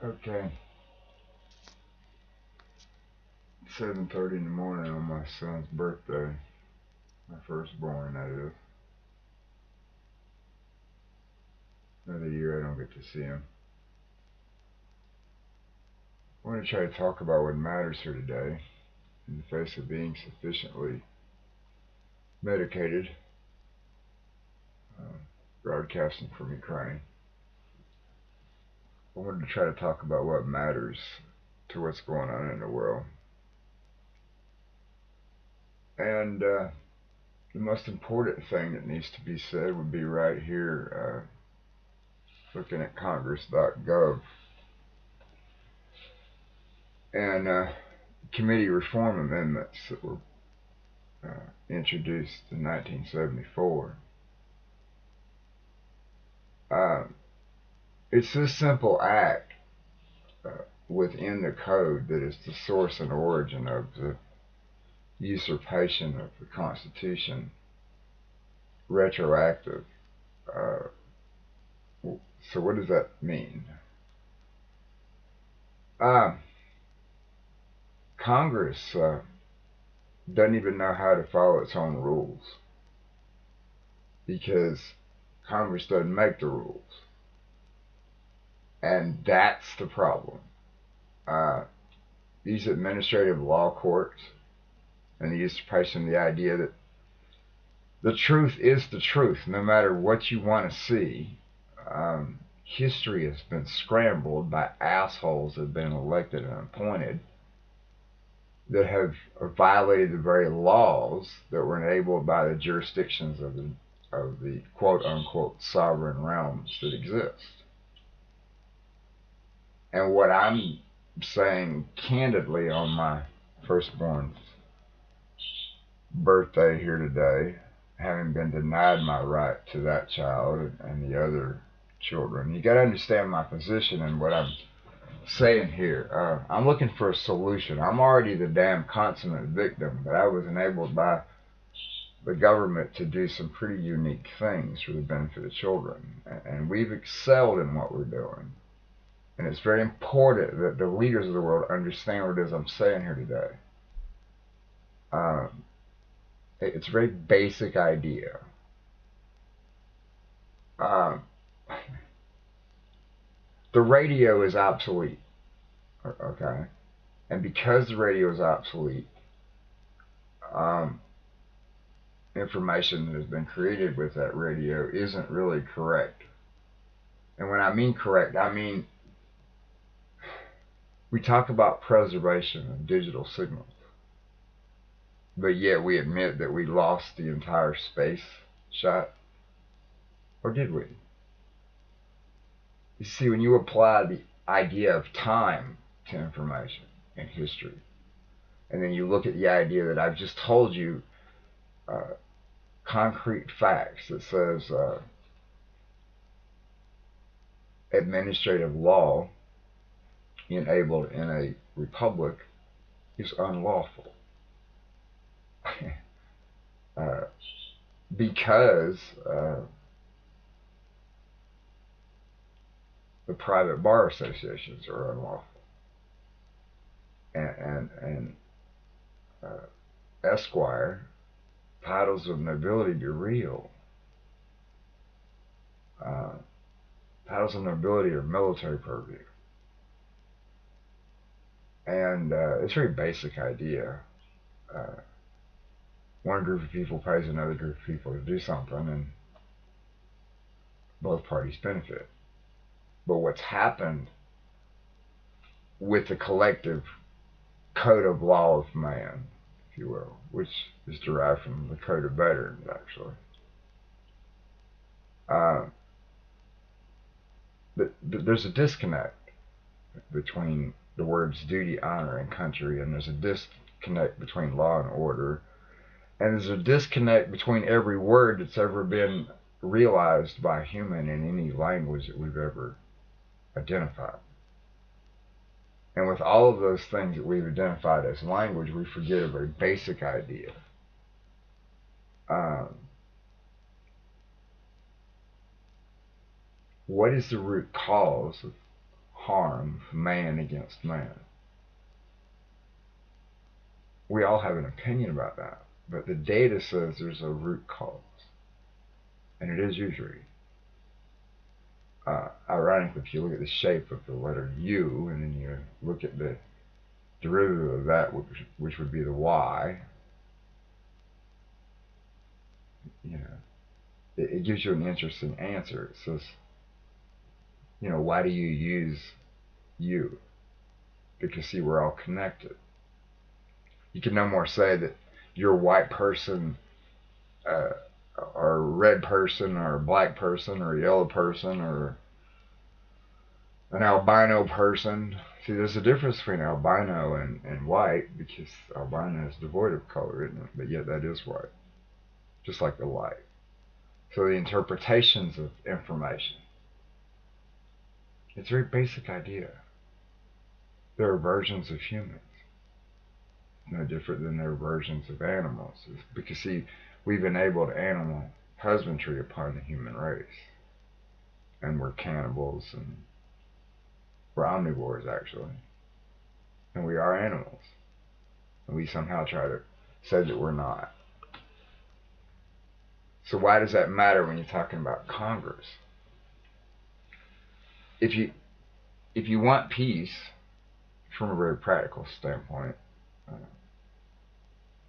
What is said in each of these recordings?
Okay, 7:30 in the morning on my son's birthday, my firstborn, that is. Another year I don't get to see him. I want to try to talk about what matters here today in the face of being sufficiently medicated, uh, broadcasting from Ukraine. I wanted to try to talk about what matters to what's going on in the world. And the most important thing that needs to be said would be right here, looking at congress.gov and committee reform amendments that were introduced in 1974. Uh, it's this simple act uh, within the code that is the source and origin of the usurpation of the Constitution, retroactive. Uh, so what does that mean? Uh, Congress doesn't even know how to follow its own rules because Congress doesn't make the rules. And that's the problem. Uh, these administrative law courts and the usurpation of the idea that the truth is the truth, no matter what you want to see. History has been scrambled by assholes that have been elected and appointed that have violated the very laws that were enabled by the jurisdictions of the quote unquote sovereign realms that exist. And what I'm saying candidly on my firstborn's birthday here today, having been denied my right to that child and the other children, you got to understand my position and what I'm saying here. I'm looking for a solution. I'm already the damn consummate victim, but I was enabled by the government to do some pretty unique things for the benefit of children. And we've excelled in what we're doing. And it's very important that the leaders of the world understand what it is I'm saying here today. It's a very basic idea. Uh, the radio is obsolete, okay? And because the radio is obsolete, um, information that has been created with that radio isn't really correct. And when I mean correct, I mean we talk about preservation of digital signals, but yet we admit that we lost the entire space shot. Or did we? You see, when you apply the idea of time to information and history, and then you look at the idea that I've just told you, concrete facts that says administrative law enabled in a republic is unlawful. uh, because the private bar associations are unlawful. And Esquire, titles of nobility be real. Titles of nobility are military purview. And it's a very basic idea. One group of people pays another group of people to do something, and both parties benefit. But what's happened with the collective code of law of man, if you will, which is derived from the code of veterans, actually. There's a disconnect between the words duty, honor, and country, and there's a disconnect between law and order, and there's a disconnect between every word that's ever been realized by a human in any language that we've ever identified. And with all of those things that we've identified as language, we forget a very basic idea. What is the root cause of harm man against man. We all have an opinion about that, but the data says there's a root cause, and it is usury. Ironically, if you look at the shape of the letter U, and then you look at the derivative of that, which would be the Y, you know, it gives you an interesting answer. It says, you know, why do you use U? Because, see, we're all connected. You can no more say that you're a white person, or a red person, or a black person, or a yellow person, or an albino person. See, there's a difference between albino and white, because albino is devoid of color, isn't it? But yet that is white, just like the light. So the interpretations of information, it's a very basic idea. There are versions of humans, no different than there are versions of animals. It's because, see, we've enabled animal husbandry upon the human race. And we're cannibals, and we're omnivores, actually. And we are animals. And we somehow try to say that we're not. So why does that matter when you're talking about Congress? If you want peace, from a very practical standpoint,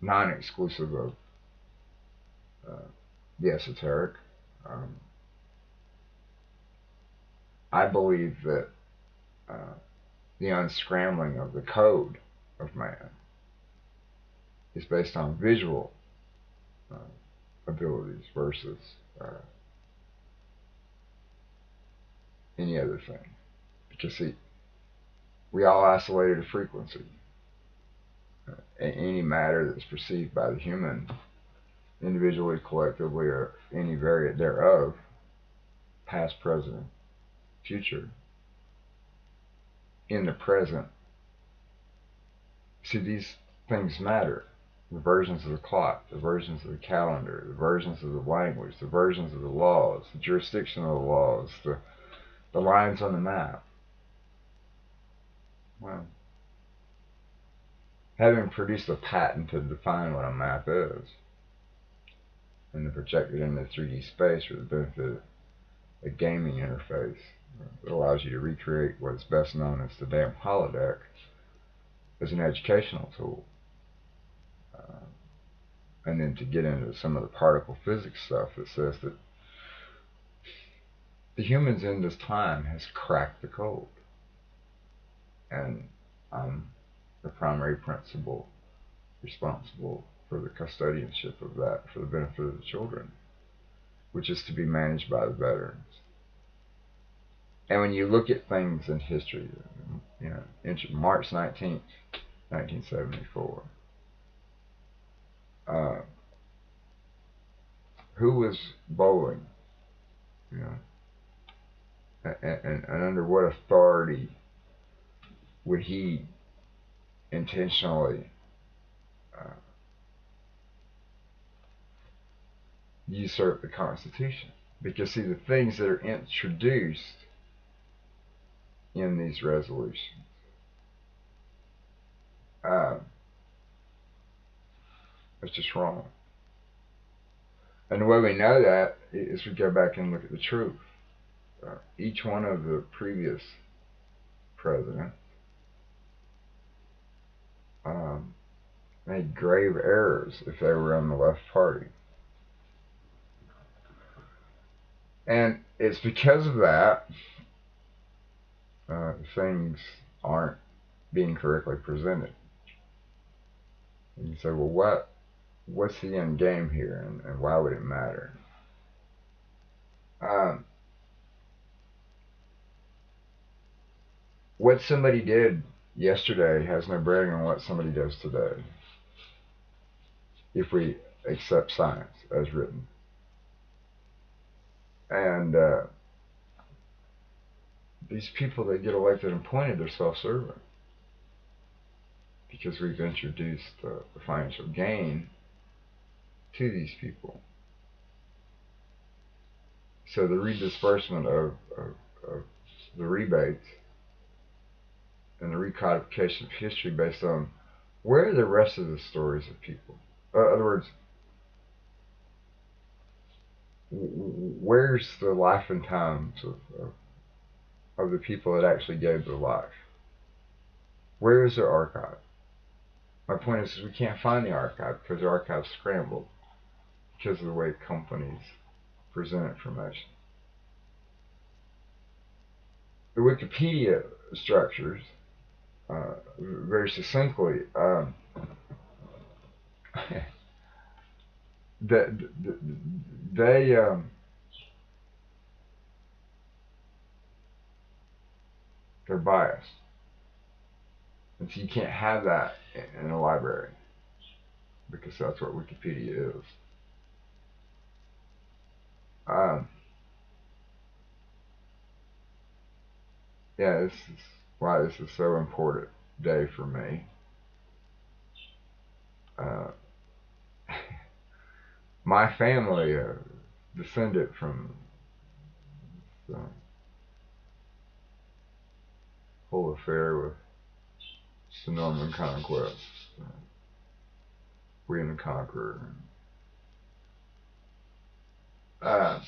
non-exclusive of the esoteric, I believe that the unscrambling of the code of man is based on visual abilities versus any other thing. Because, see, we all isolated a frequency. Any matter that's perceived by the human, individually, collectively, or any variant thereof, past, present, future, in the present. See, these things matter. The versions of the clock, the versions of the calendar, the versions of the language, the versions of the laws, the jurisdiction of the laws, the lines on the map. Well, having produced a patent to define what a map is, and to project it into 3D space for the benefit of a gaming interface that allows you to recreate what is best known as the damn holodeck as an educational tool. And then to get into some of the particle physics stuff that says that the humans in this time has cracked the code. And I'm the primary principal responsible for the custodianship of that for the benefit of the children, which is to be managed by the veterans. And when you look at things in history, you know, March 19th, 1974, who was bowling, you know, and under what authority would he intentionally usurp the Constitution? Because, see, the things that are introduced in these resolutions, it's just wrong. And the way we know that is we go back and look at the truth. Each one of the previous presidents made grave errors if they were in the left party. And it's because of that things aren't being correctly presented. And you say, well, what's the end game here, and why would it matter? What somebody did yesterday has no bearing on what somebody does today, if we accept science as written. And these people that get elected and appointed, they're self-serving, because we've introduced the financial gain to these people. So the redisbursement of the rebates and the recodification of history based on where are the rest of the stories of people. In other words, where's the life and times of the people that actually gave their life? Where is their archive? My point is we can't find the archive because the archive's scrambled because of the way companies present information. The Wikipedia structures, very succinctly, that they're biased, and so you can't have that in a library because that's what Wikipedia is. Um, yeah, this is why this is so important day for me. Uh, my family descended from the whole affair with the Norman Conquest, William the Conqueror. Uh,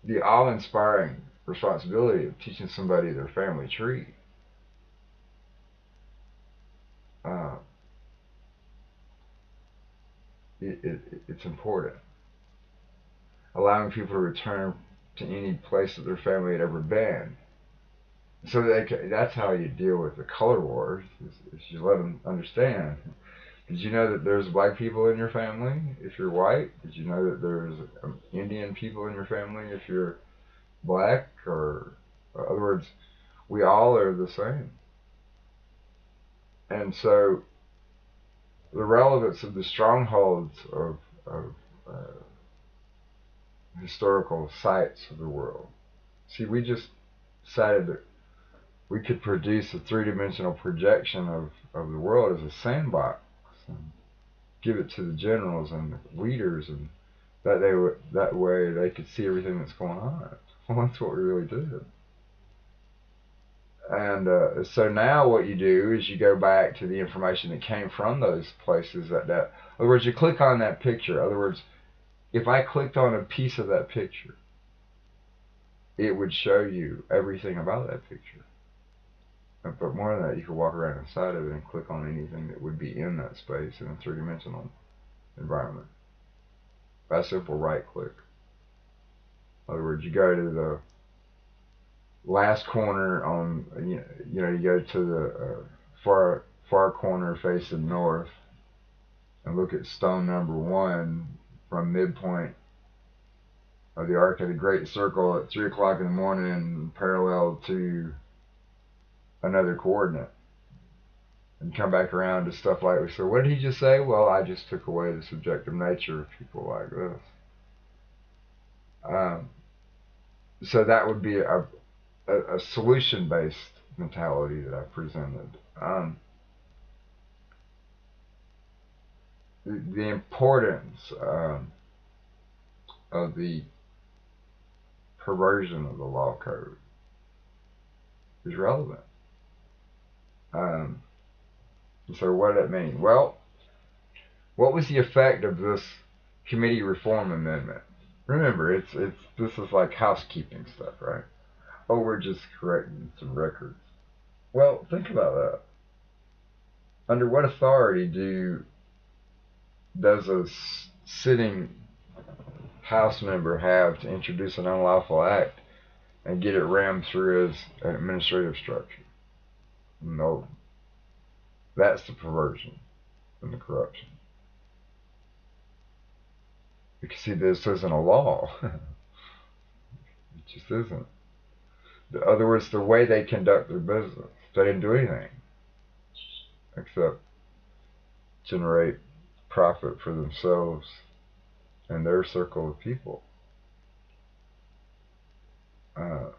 the awe-inspiring responsibility of teaching somebody their family tree. Uh, it's important. Allowing people to return to any place that their family had ever been. So that's how you deal with the color wars, is you let them understand. Did you know that there's black people in your family if you're white? Did you know that there's Indian people in your family if you're black? Or, in other words, we all are the same. And so the relevance of the strongholds of historical sites of the world. See, we just decided that we could produce a three-dimensional projection of the world as a sandbox and give it to the generals and the leaders, and that way they could see everything that's going on. Well, that's what we really did. And so now what you do is you go back to the information that came from those places. In other words, you click on that picture. In other words, if I clicked on a piece of that picture, it would show you everything about that picture. But more than that, you could walk around inside of it and click on anything that would be in that space in a three-dimensional environment by a simple right click. In other words, you go to the last corner on, you go to the far corner facing north and look at stone number 1 from midpoint of the arc of the Great Circle at 3 o'clock in the morning, parallel to another coordinate, and come back around to stuff like, so what did he just say? Well, I just took away the subjective nature of people like this. So that would be a solution-based mentality that I presented. The importance of the perversion of the law code is relevant. So what did it mean? Well, what was the effect of this committee reform amendment? Remember, this is like housekeeping stuff, right? Oh, we're just correcting some records. Well, think about that. Under what authority does a sitting House member have to introduce an unlawful act and get it rammed through as an administrative structure? No. That's the perversion and the corruption. Because see, this isn't a law. It just isn't. In other words, the way they conduct their business, they didn't do anything except generate profit for themselves and their circle of people. I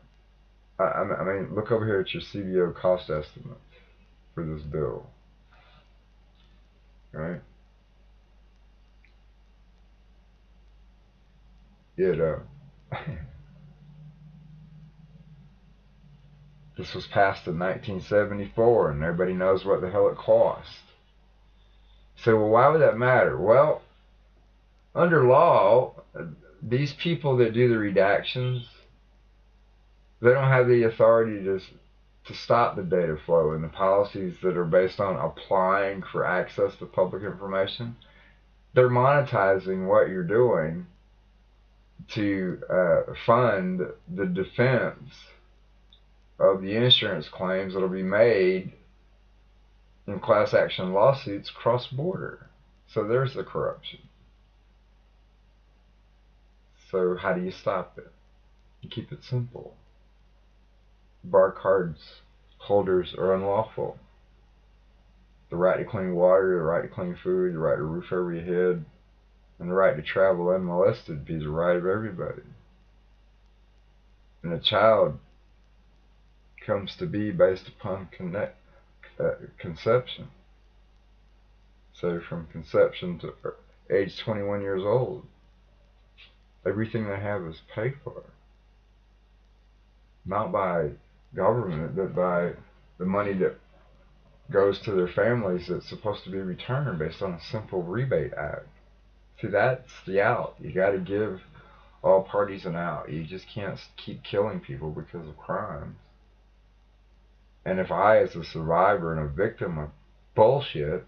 mean, look over here at your CBO cost estimates for this bill, right? It This was passed in 1974, and everybody knows what the hell it cost. So, well, why would that matter? Well, under law, these people that do the redactions, they don't have the authority to stop the data flow, and the policies that are based on applying for access to public information, they're monetizing what you're doing to fund the defense of the insurance claims that'll be made in class action lawsuits cross border. So there's the corruption. So how do you stop it? You keep it simple. Bar cards holders are unlawful. The right to clean water, the right to clean food, the right to roof over your head, and the right to travel unmolested be the right of everybody. And a child comes to be based upon conception. So from conception to age 21 years old, everything they have is paid for. Not by government, but by the money that goes to their families that's supposed to be returned based on a simple rebate act. See, that's the out. You got to give all parties an out. You just can't keep killing people because of crimes. And if I, as a survivor and a victim of bullshit,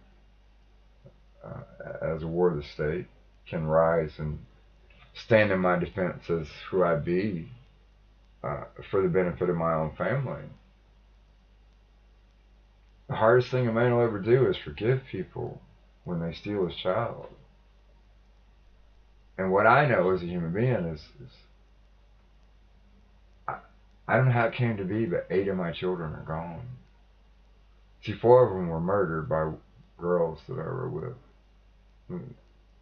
as a ward of the state, can rise and stand in my defense as who I be for the benefit of my own family, the hardest thing a man will ever do is forgive people when they steal his child. And what I know as a human being is I don't know how it came to be, but 8 of my children are gone. See, 4 of them were murdered by girls that I were with.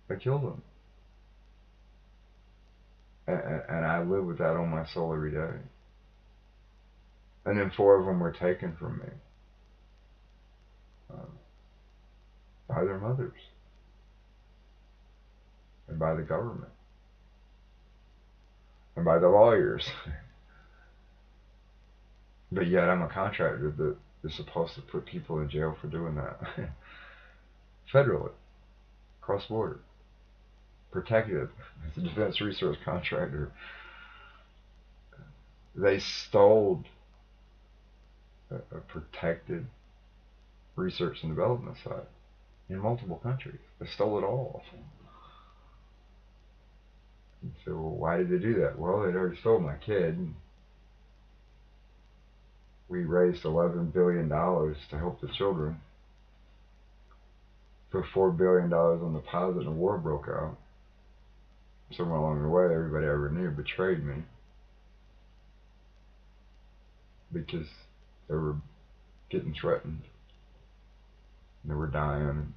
They killed them. And I live with that on my soul every day. And then 4 of them were taken from me by their mothers and by the government and by the lawyers. But yet I'm a contractor that is supposed to put people in jail for doing that. Federally, cross-border, protected as a defense resource contractor. They stole a protected research and development site in multiple countries. They stole it all. And so, well, why did they do that? Well, they'd already stole my kid. We raised $11 billion to help the children. Put $4 billion on deposit and the war broke out. Somewhere along the way, everybody I ever knew betrayed me because they were getting threatened. They were dying.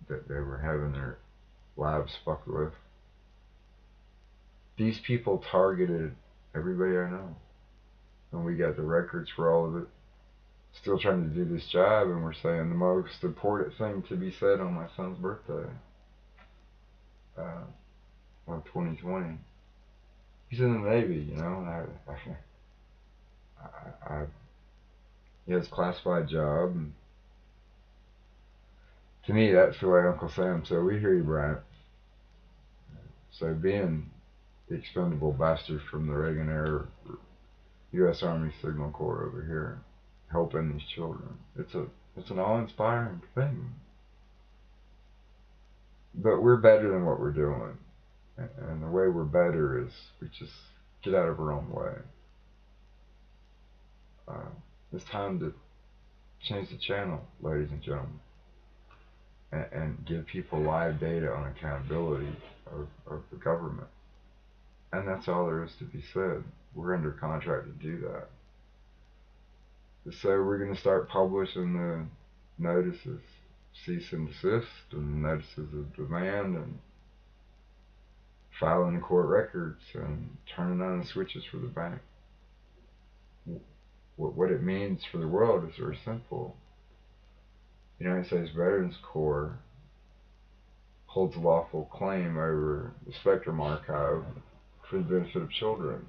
That they were having their lives fucked with. These people targeted everybody I know. And we got the records for all of it. Still trying to do this job, and we're saying the most important thing to be said on my son's birthday of 2020. He's in the Navy, you know. He has a classified job. And to me, that's the way Uncle Sam said, "We hear you, Bryant." So being the expendable bastard from the Reagan era, U.S. Army Signal Corps over here, helping these children, it's an awe-inspiring thing. But we're better than what we're doing, and the way we're better is we just get out of our own way. It's time to change the channel, ladies and gentlemen, and give people live data on accountability of the government. And that's all there is to be said. We're under contract to do that. So we're going to start publishing the notices, cease and desist, and notices of demand, and filing the court records, and turning on the switches for the bank. What it means for the world is very simple. The United States Veterans Corps holds a lawful claim over the Spectrum Archive for the benefit of children.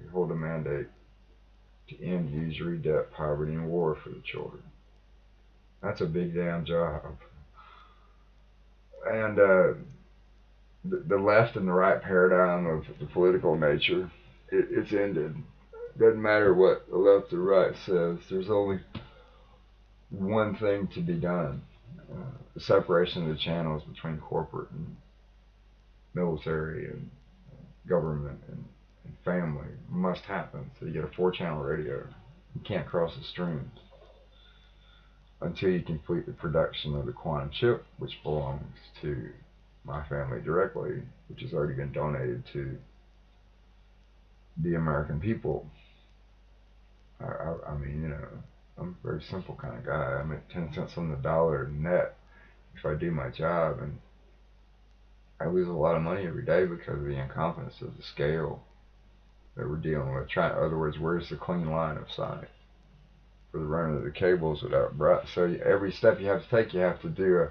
We hold a mandate to end usury, debt, poverty, and war for the children. That's a big damn job. And the left and the right paradigm of the political nature, it's ended. Doesn't matter what the left or right says. There's only one thing to be done. The separation of the channels between corporate and military and government and family must happen. So you get a 4-channel radio. You can't cross the streams until you complete the production of the quantum chip, which belongs to my family directly, which has already been donated to the American people. I mean, I'm a very simple kind of guy. I make 10 cents on the dollar net if I do my job, and I lose a lot of money every day because of the incompetence of the scale that we're dealing with. In other words, where's the clean line of sight for the running of the cables without bright? So every step you have to take, you have to do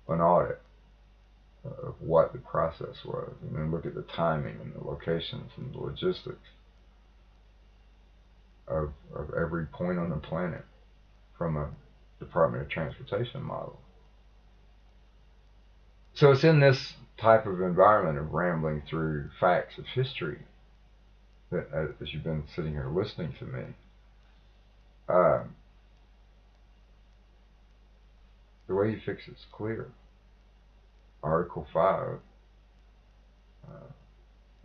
an audit of what the process was, and then look at the timing and the locations and the logistics of every point on the planet from a Department of Transportation model. So it's in this type of environment of rambling through facts of history that, as you've been sitting here listening to me, the way you fix it's clear. Article 5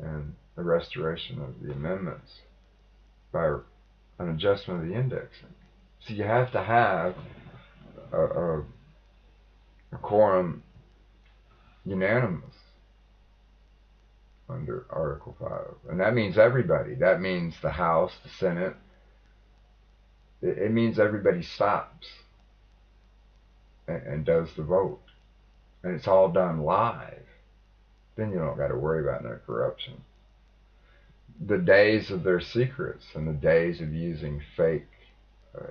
and the restoration of the amendments by an adjustment of the indexing. So you have to have a quorum unanimous under Article 5. And that means everybody. That means the House, the Senate. It means everybody stops and does the vote. And it's all done live. Then you don't got to worry about no corruption. The days of their secrets and the days of using fake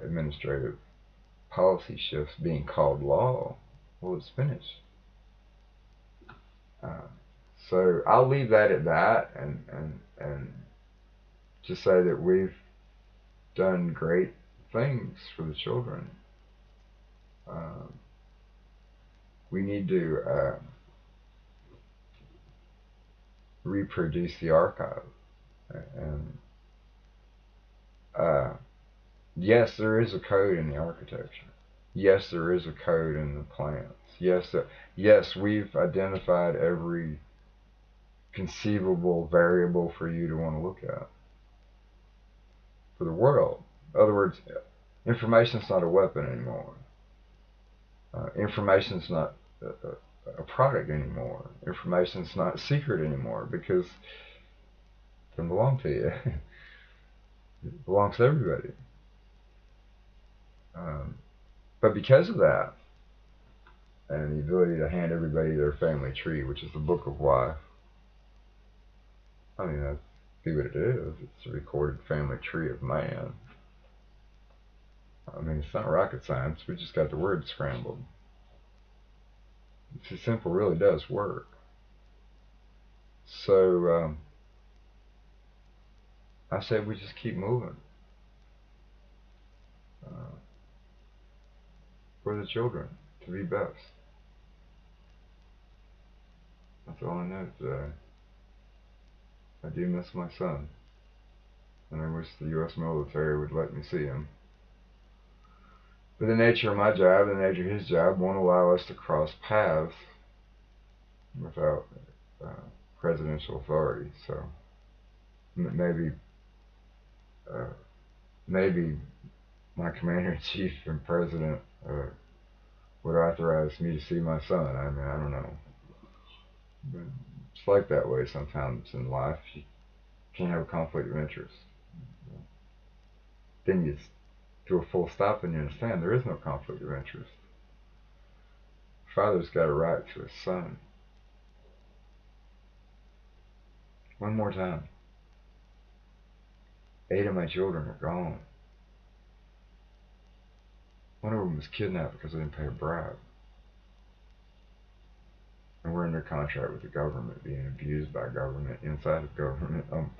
administrative policy shifts being called law, well, it's finished. So I'll leave that at that, and just say that we've done great things for the children. We need to reproduce the archive, and yes, there is a code in the architecture. Yes, there is a code in the plans. Yes, we've identified every conceivable variable for you to want to look at for the world. In other words, information's not a weapon anymore. Information's not a product anymore. Information's not secret anymore because it doesn't belong to you. It belongs to everybody. But because of that, and the ability to hand everybody their family tree, which is the Book of Life, I mean, that's what it is. It's a recorded family tree of man. I mean, it's not rocket science. We just got the words scrambled. It's too simple. Really does work. So I say we just keep moving for the children to be best. That's all I know today. I do miss my son, and I wish the U.S. military would let me see him. But the nature of my job and the nature of his job won't allow us to cross paths without presidential authority. So maybe my commander-in-chief and president would authorize me to see my son. I mean, I don't know. But it's like that way sometimes in life. You can't have a conflict of interest. Then you do a full stop and you understand there is no conflict of interest. Father's got a right to his son. One more time. 8 of my children are gone. One of them was kidnapped because I didn't pay a bribe. And we're under contract with the government, being abused by government, inside of government, on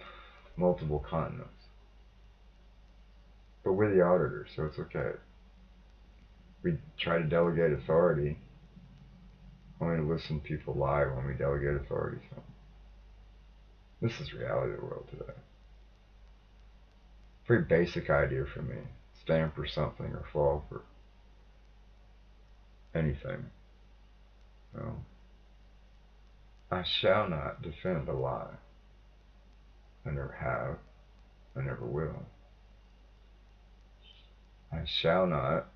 multiple continents. But we're the auditors, so it's okay. We try to delegate authority, only to listen to people lie when we delegate authority to them. This is reality of the world today. Pretty basic idea for me. Stand for something or fall for anything. No. I shall not defend a lie. I never have. I never will. I shall not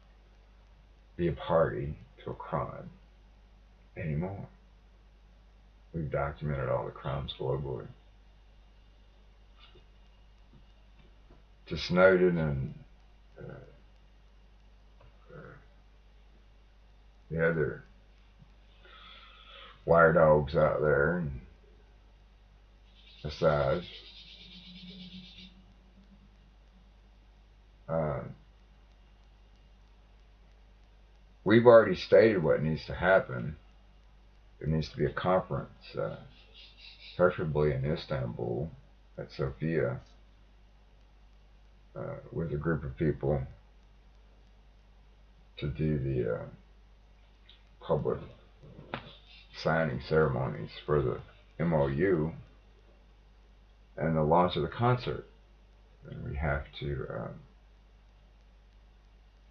be a party to a crime anymore. We've documented all the crimes globally. To Snowden and the other wire dogs out there, and aside, uh, we've already stated what needs to happen. There needs to be a conference, preferably in Istanbul, at Sofia, with a group of people to do the public signing ceremonies for the MOU and the launch of the concert. And we have to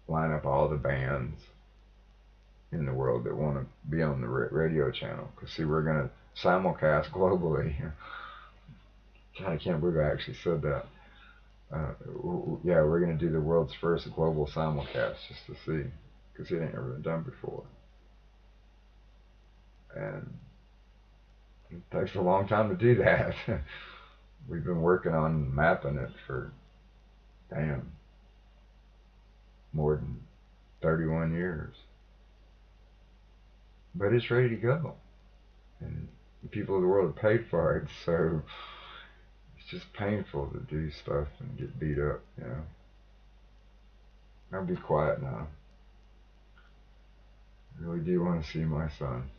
line up all the bands in the world that want to be on the radio channel. Because, see, we're going to simulcast globally. God, I can't believe I actually said that. Yeah, we're going to do the world's first global simulcast just to see. Because it ain't ever been done before. And it takes a long time to do that. We've been working on mapping it for, more than 31 years. But it's ready to go. And the people of the world have paid for it, so it's just painful to do stuff and get beat up, I'll be quiet now. I really do want to see my son.